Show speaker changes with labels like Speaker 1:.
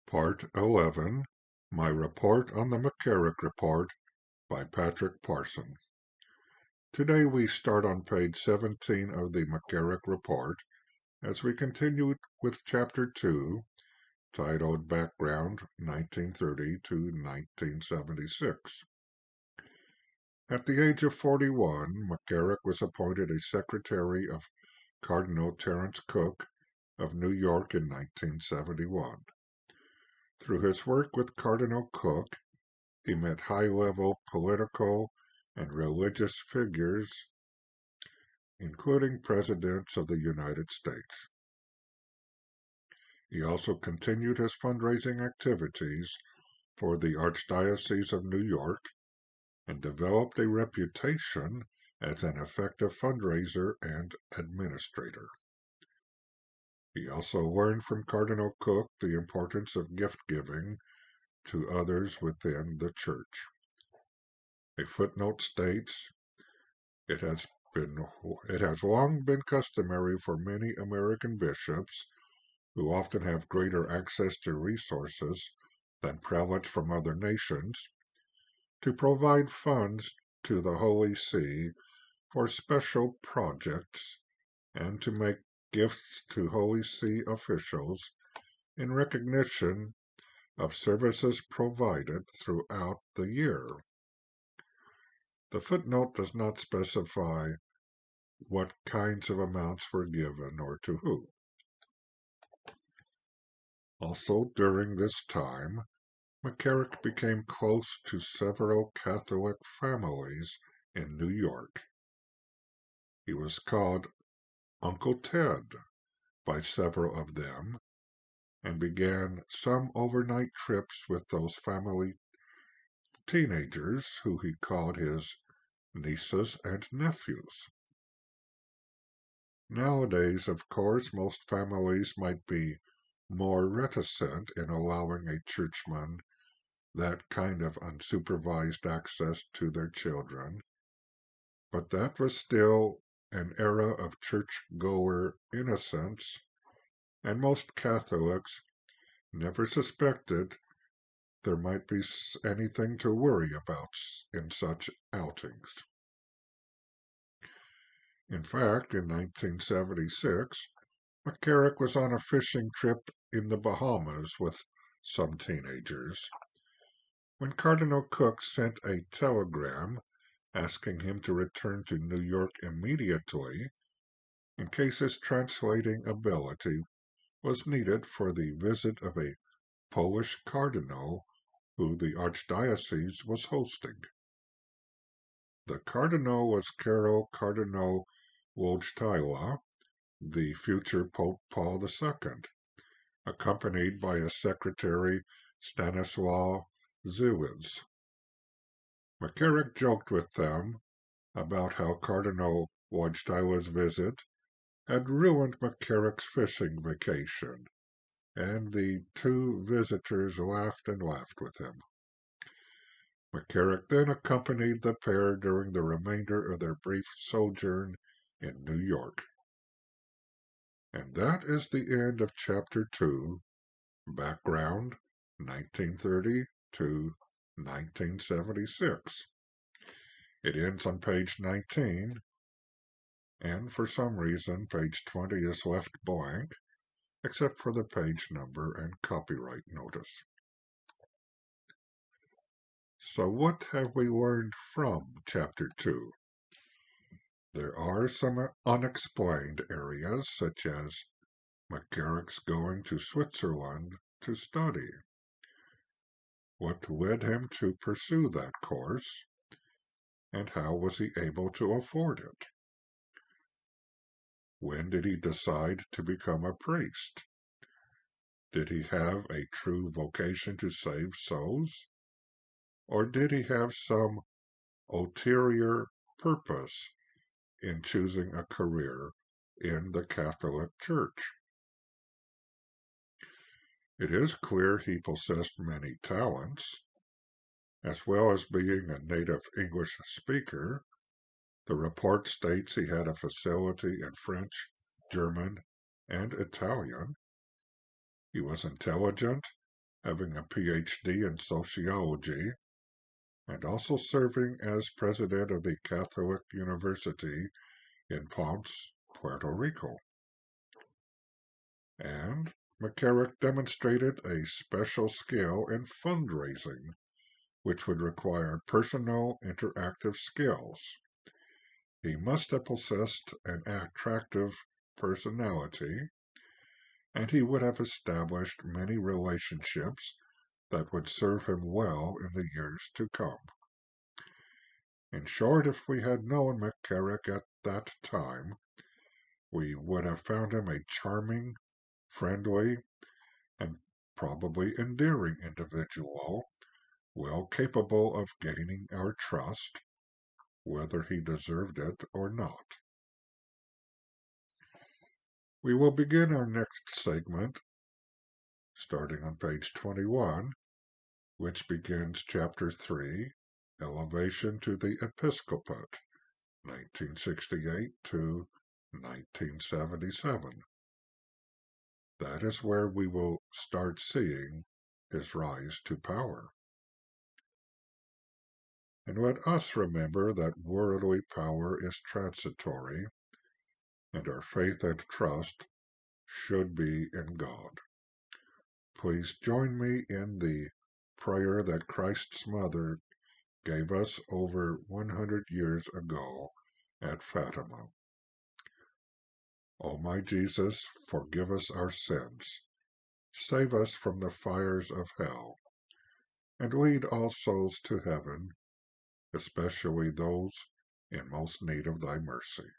Speaker 1: Part 11, My Report on the McCarrick Report by Patrick Parson. Today we start on page 17 of the McCarrick Report as we continue with Chapter 2, titled Background 1930 to 1976. At the age of 41, McCarrick was appointed a secretary of Cardinal Terence Cook of New York in 1971. Through his work with Cardinal Cook, he met high-level political and religious figures, including presidents of the United States. He also continued his fundraising activities for the Archdiocese of New York and developed a reputation as an effective fundraiser and administrator. He also learned from Cardinal Cook the importance of gift-giving to others within the Church. A footnote states, It has long been customary for many American bishops, who often have greater access to resources than prelates from other nations, to provide funds to the Holy See for special projects and to make gifts to Holy See officials in recognition of services provided throughout the year. The footnote does not specify what kinds of amounts were given or to who. Also, during this time, McCarrick became close to several Catholic families in New York. He was called Uncle Ted by several of them and began some overnight trips with those family teenagers who he called his nieces and nephews. Nowadays, of course, most families might be more reticent in allowing a churchman that kind of unsupervised access to their children, but that was still an era of church-goer innocence, and most Catholics never suspected there might be anything to worry about in such outings. In fact, in 1976, McCarrick was on a fishing trip in the Bahamas with some teenagers when Cardinal Cook sent a telegram asking him to return to New York immediately in case his translating ability was needed for the visit of a Polish cardinal who the archdiocese was hosting. The cardinal was Cardinal Wojtyla, the future Pope Paul II, accompanied by his secretary Stanislaw Ziewicz. McCarrick joked with them about how Cardinal Wojtyla's visit had ruined McCarrick's fishing vacation, and the two visitors laughed and laughed with him. McCarrick then accompanied the pair during the remainder of their brief sojourn in New York. And that is the end of Chapter 2, Background 1930 to 1976. It ends on page 19, and for some reason page 20 is left blank, except for the page number and copyright notice. So what have we learned from Chapter 2? There are some unexplained areas, such as McCarrick's going to Switzerland to study. What led him to pursue that course, and how was he able to afford it? When did he decide to become a priest? Did he have a true vocation to save souls? Or did he have some ulterior purpose in choosing a career in the Catholic Church? It is clear he possessed many talents. As well as being a native English speaker, the report states he had a facility in French, German, and Italian. He was intelligent, having a PhD in sociology, and also serving as president of the Catholic University in Ponce, Puerto Rico. And McCarrick demonstrated a special skill in fundraising, which would require personal interactive skills. He must have possessed an attractive personality, and he would have established many relationships that would serve him well in the years to come. In short, if we had known McCarrick at that time, we would have found him a charming, friendly, and probably endearing individual, well capable of gaining our trust, whether he deserved it or not. We will begin our next segment, starting on page 21, which begins Chapter 3, Elevation to the Episcopate, 1968 to 1977. That is where we will start seeing his rise to power. And let us remember that worldly power is transitory, and our faith and trust should be in God. Please join me in the prayer that Christ's mother gave us over 100 years ago at Fatima. O my Jesus, forgive us our sins, save us from the fires of hell, and lead all souls to heaven, especially those in most need of thy mercy.